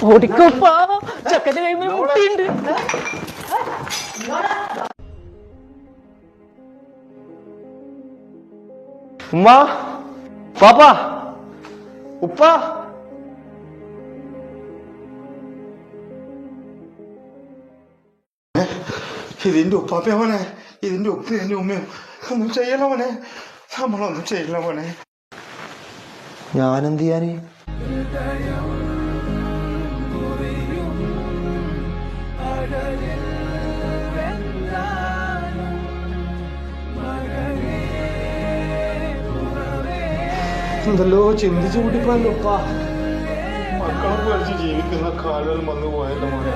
ഓടിക്കോപ്പാ ചക്കന്റെ കൈമേ മുട്ടിയുണ്ട്. ഉമ്മ പാപ്പ ഉപ്പ ഇതിന്റെ ഉപ്പാപ്പ മോനെ, ഇതിന്റെ ഉപ്പ ഇതിന്റെ ഉമ്മയും ഒന്നും ചെയ്യല മോനെ, നമ്മളൊന്നും ചെയ്യില്ല മോനെ. ഞാനെന്ത് ചെയ്യാന്? എന്തല്ലോ ചിന്തിച്ചു കൂട്ടിപ്പോയല്ലോ ഉപ്പ. മക്കളെ പഠിച്ച് ജീവിക്കുന്ന കാലം വന്നു പോയല്ലോ മോനെ.